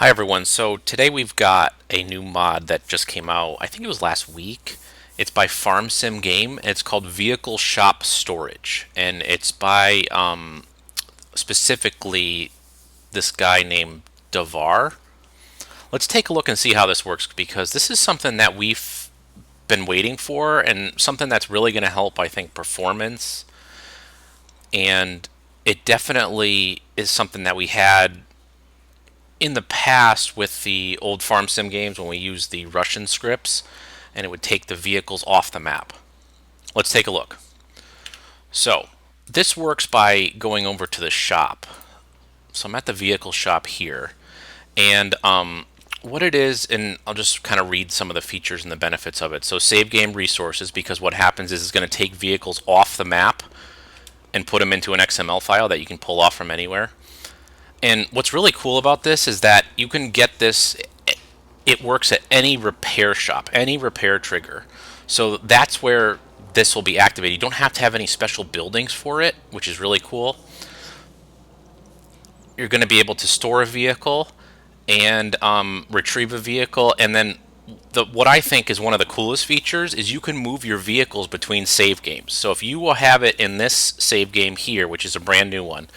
Hi everyone. So today we've got a new mod that just came out. I think it was last week. It's by Farm Sim Game. It's called Vehicle Shop Storage, and it's by specifically this guy named Davar. Let's take a look and see how this works because this is something that we've been waiting for and something that's really going to help, I think, performance. And it definitely is something that we had in the past with the old farm sim games when we used the Russian scripts and it would take the vehicles off the map. Let's take a look. So this works by going over to the shop. So I'm at the vehicle shop here, and what it is, and I'll just kind of read some of the features and the benefits of it. So save game resources, because what happens is it's going to take vehicles off the map and put them into an XML file that you can pull off from anywhere. And what's really cool about this is that you can get this, it works at any repair shop, any repair trigger. So that's where this will be activated. You don't have to have any special buildings for it, which is really cool. You're going to be able to store a vehicle and retrieve a vehicle, and then what I think is one of the coolest features is you can move your vehicles between save games. So if you will have it in this save game here, which is a brand new one,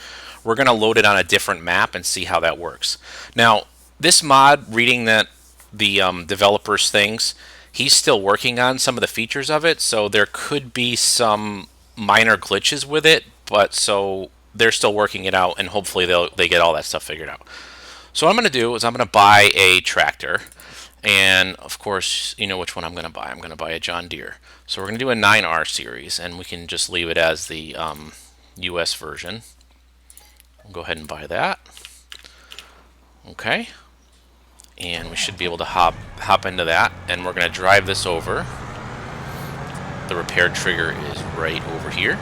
we're going to load it on a different map and see how that works. Now, this mod, reading the developer's things, he's still working on some of the features of it, so there could be some minor glitches with it, but so they're still working it out, and hopefully they get all that stuff figured out. So what I'm going to do is I'm going to buy a tractor, and of course, you know which one I'm going to buy. I'm going to buy a John Deere. So we're going to do a 9R series, and we can just leave it as the US version. We'll go ahead and buy that. Okay. And we should be able to hop into that, and we're going to drive this over. The repair trigger is right over here.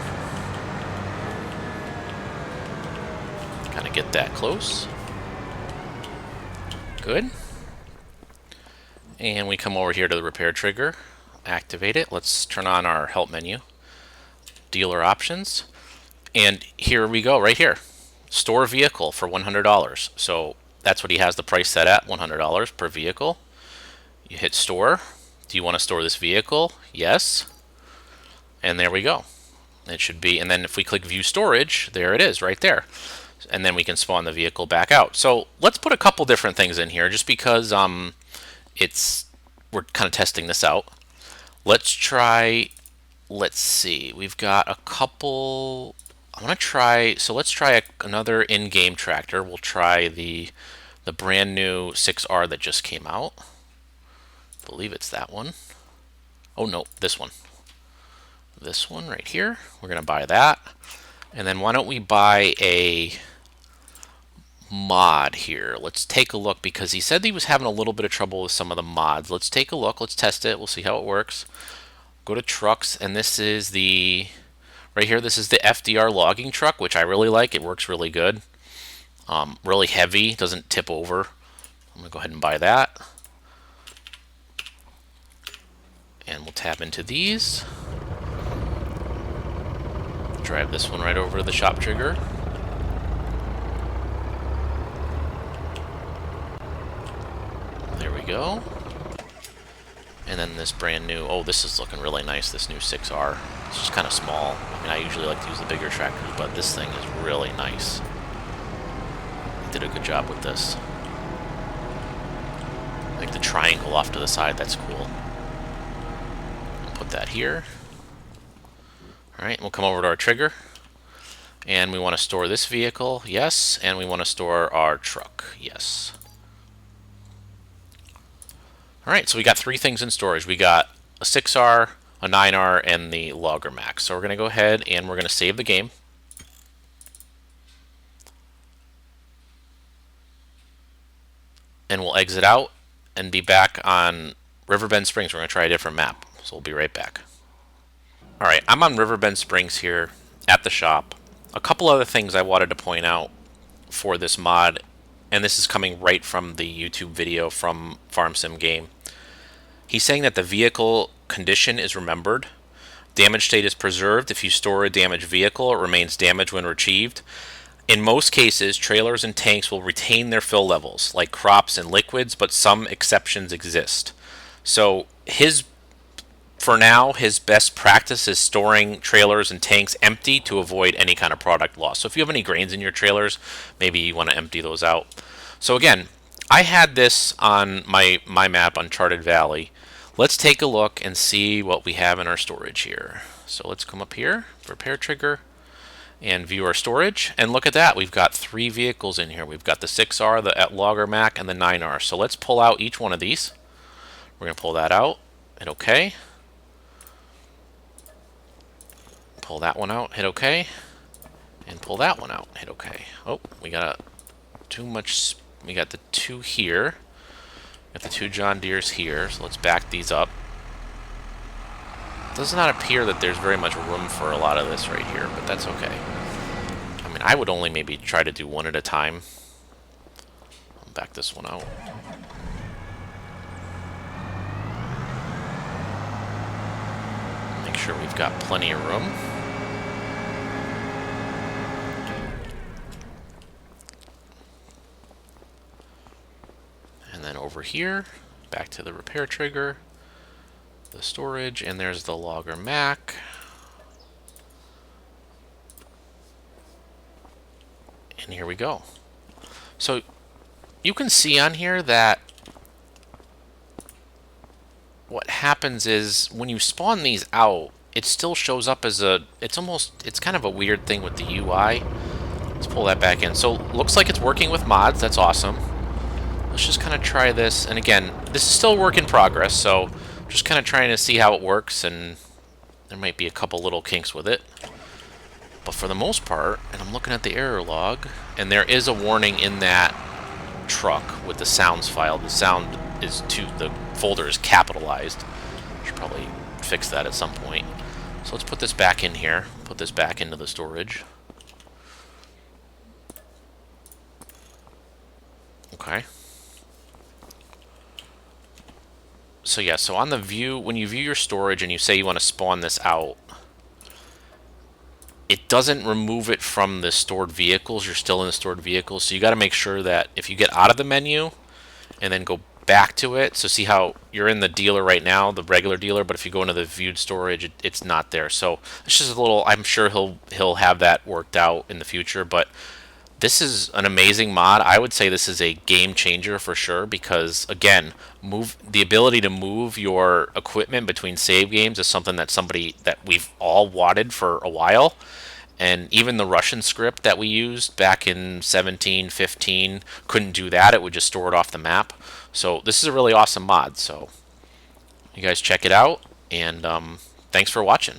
Kind of get that close. Good. And we come over here to the repair trigger, activate it. Let's turn on our help menu, dealer options, and here we go right here. Store vehicle for $100. So that's what he has the price set at, $100 per vehicle. You hit store. Do you want to store this vehicle? Yes. And there we go. It should be, and then if we click view storage, there it is right there. And then we can spawn the vehicle back out. So let's put a couple different things in here just because we're kind of testing this out. Let's see, we've got a couple. Let's try another in-game tractor. We'll try the brand new 6R that just came out. I believe it's that one. Oh no, this one. This one right here. We're going to buy that. And then why don't we buy a mod here. Let's take a look because he said he was having a little bit of trouble with some of the mods. Let's take a look. Let's test it. We'll see how it works. Go to trucks, and this is the right here. This is the FDR logging truck, which I really like. It works really good. Really heavy. Doesn't tip over. I'm gonna go ahead and buy that. And we'll tap into these. Drive this one right over to the shop trigger. There we go. And then this brand new, oh, this is looking really nice, this new 6R. It's just kind of small. I mean, I usually like to use the bigger tractors, but this thing is really nice. They did a good job with this. Like the triangle off to the side, that's cool. I'll put that here. Alright, we'll come over to our trigger. And we want to store this vehicle, yes. And we want to store our truck, yes. Alright, so we got three things in storage. We got a 6R, a 9R, and the Logger Max. So we're going to go ahead and we're going to save the game. And we'll exit out and be back on Riverbend Springs. We're going to try a different map. So we'll be right back. Alright, I'm on Riverbend Springs here at the shop. A couple other things I wanted to point out for this mod, and this is coming right from the YouTube video from Farm Sim Game. He's saying that the vehicle condition is remembered. Damage state is preserved. If you store a damaged vehicle, it remains damaged when retrieved. In most cases, trailers and tanks will retain their fill levels, like crops and liquids, but some exceptions exist. So for now, his best practice is storing trailers and tanks empty to avoid any kind of product loss. So if you have any grains in your trailers, maybe you want to empty those out. So again, I had this on my map, Uncharted Valley. Let's take a look and see what we have in our storage here. So let's come up here, repair trigger, and view our storage. And look at that, we've got 3 vehicles in here. We've got the 6R, the Logger Mac, and the 9R. So let's pull out each one of these. We're going to pull that out, hit OK. Pull that one out, hit OK. And pull that one out, hit OK. Oh, we got we got the 2 here. Got the 2 John Deeres here, so let's back these up. Does not appear that there's very much room for a lot of this right here, but that's okay. I mean, I would only maybe try to do one at a time. I'll back this one out. Make sure we've got plenty of room. And then over here, back to the repair trigger, the storage, and there's the Logger Mac. And here we go. So you can see on here that what happens is when you spawn these out, it still shows up as it's kind of a weird thing with the UI. Let's pull that back in. So looks like it's working with mods. That's awesome. Let's just kind of try this. And again, this is still a work in progress, so just kind of trying to see how it works, and there might be a couple little kinks with it. But for the most part, and I'm looking at the error log, and there is a warning in that truck with the sounds file. The sound is the folder is capitalized. Should probably fix that at some point. So let's put this back in here. Put this back into the storage. Okay. So yeah, so on the view, when you view your storage and you say you want to spawn this out, it doesn't remove it from the stored vehicles. You're still in the stored vehicles, so you got to make sure that if you get out of the menu and then go back to it, so see how you're in the dealer right now, the regular dealer, but if you go into the viewed storage, it's not there. So it's just a little, I'm sure he'll have that worked out in the future, but this is an amazing mod. I would say this is a game changer for sure, because again, the ability to move your equipment between save games is something that we've all wanted for a while. And even the Russian script that we used back in 17, 15 couldn't do that. It would just store it off the map. So this is a really awesome mod. So you guys check it out, and thanks for watching.